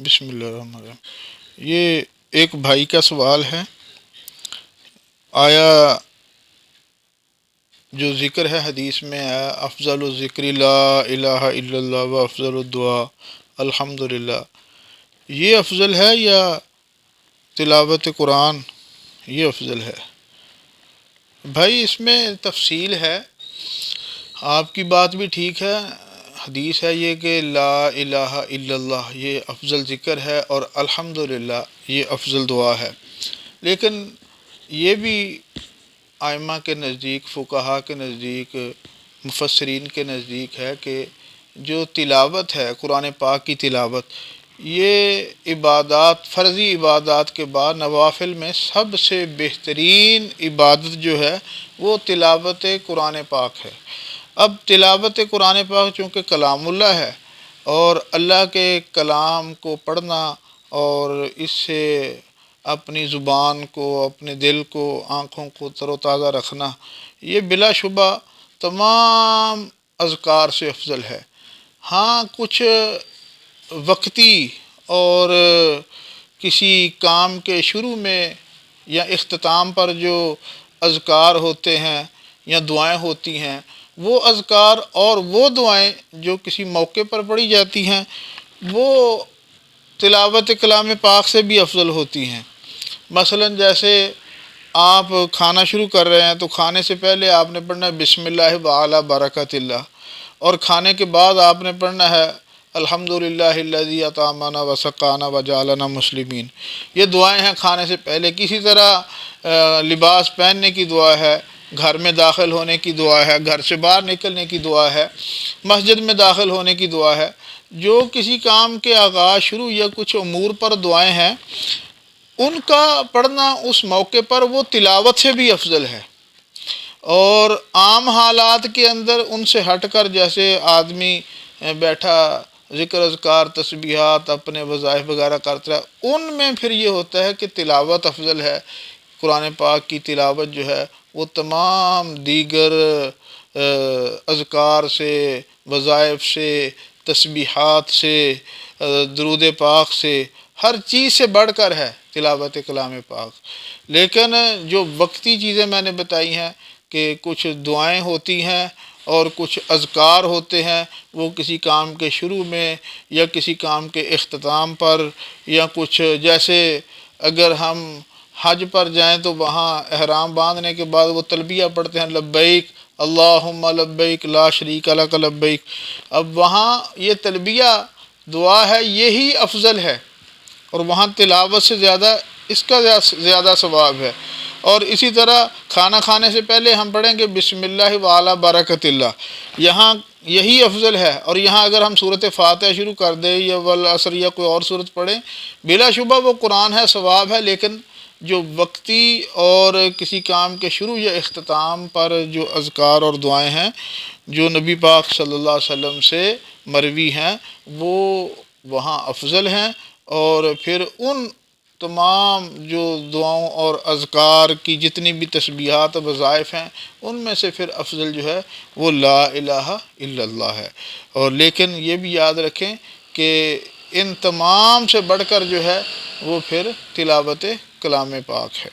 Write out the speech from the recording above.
بسم اللہ الرحمن الرحیم۔ یہ ایک بھائی کا سوال ہے، آیا جو ذکر ہے حدیث میں ہے افضل الذکر لا الہ الا اللہ و افضل الدعا الحمد للہ، یہ افضل ہے یا تلاوت قرآن یہ افضل ہے؟ بھائی اس میں تفصیل ہے، آپ کی بات بھی ٹھیک ہے، حدیث ہے یہ کہ لا الہ الا اللہ یہ افضل ذکر ہے اور الحمدللہ یہ افضل دعا ہے، لیکن یہ بھی ائمہ کے نزدیک، فقہا کے نزدیک، مفسرین کے نزدیک ہے کہ جو تلاوت ہے قرآن پاک کی تلاوت، یہ عبادات، فرضی عبادات کے بعد نوافل میں سب سے بہترین عبادت جو ہے وہ تلاوت قرآن پاک ہے۔ اب تلاوت قرآن پاک چونکہ کلام اللہ ہے اور اللہ کے کلام کو پڑھنا اور اس سے اپنی زبان کو، اپنے دل کو، آنکھوں کو تر و تازہ رکھنا، یہ بلا شبہ تمام اذکار سے افضل ہے۔ ہاں کچھ وقتی اور کسی کام کے شروع میں یا اختتام پر جو اذکار ہوتے ہیں یا دعائیں ہوتی ہیں، وہ اذکار اور وہ دعائیں جو کسی موقع پر پڑھی جاتی ہیں وہ تلاوت کلام پاک سے بھی افضل ہوتی ہیں۔ مثلا جیسے آپ کھانا شروع کر رہے ہیں تو کھانے سے پہلے آپ نے پڑھنا ہے بسم اللہ وعلی برکت اللہ، اور کھانے کے بعد آپ نے پڑھنا ہے الحمدللہ الذی اطعمنا وسقانا وجعلنا مسلمین۔ یہ دعائیں ہیں کھانے سے پہلے۔ کسی طرح لباس پہننے کی دعا ہے، گھر میں داخل ہونے کی دعا ہے، گھر سے باہر نکلنے کی دعا ہے، مسجد میں داخل ہونے کی دعا ہے۔ جو کسی کام کے آغاز، شروع یا کچھ امور پر دعائیں ہیں، ان کا پڑھنا اس موقع پر وہ تلاوت سے بھی افضل ہے۔ اور عام حالات کے اندر ان سے ہٹ کر جیسے آدمی بیٹھا ذکر اذکار تسبیحات اپنے وظائف وغیرہ کرتا ہے، ان میں پھر یہ ہوتا ہے کہ تلاوت افضل ہے۔ قرآن پاک کی تلاوت جو ہے وہ تمام دیگر اذکار سے، وظائف سے، تسبیحات سے، درود پاک سے، ہر چیز سے بڑھ کر ہے تلاوت کلام پاک۔ لیکن جو وقتی چیزیں میں نے بتائی ہیں کہ کچھ دعائیں ہوتی ہیں اور کچھ اذکار ہوتے ہیں، وہ کسی کام کے شروع میں یا کسی کام کے اختتام پر، یا کچھ جیسے اگر ہم حج پر جائیں تو وہاں احرام باندھنے کے بعد وہ تلبیہ پڑھتے ہیں لبیک اللہم لبیک لا شریک لک لبیک۔ اب وہاں یہ تلبیہ دعا ہے، یہی افضل ہے، اور وہاں تلاوت سے زیادہ اس کا زیادہ ثواب ہے۔ اور اسی طرح کھانا کھانے سے پہلے ہم پڑھیں گے بسم اللہ وعلی برکت اللہ، یہاں یہی افضل ہے۔ اور یہاں اگر ہم سورۃ فاتحہ شروع کر دیں یا والعصر یا کوئی اور سورت پڑھیں، بلا شبہ وہ قرآن ہے، ثواب ہے، لیکن جو وقتی اور کسی کام کے شروع یا اختتام پر جو اذکار اور دعائیں ہیں جو نبی پاک صلی اللہ علیہ وسلم سے مروی ہیں، وہ وہاں افضل ہیں۔ اور پھر ان تمام جو دعاؤں اور اذکار کی جتنی بھی تسبیحات و وظائف ہیں، ان میں سے پھر افضل جو ہے وہ لا الہ الا اللہ ہے۔ اور لیکن یہ بھی یاد رکھیں کہ ان تمام سے بڑھ کر جو ہے وہ پھر تلاوت کلام پاک ہے۔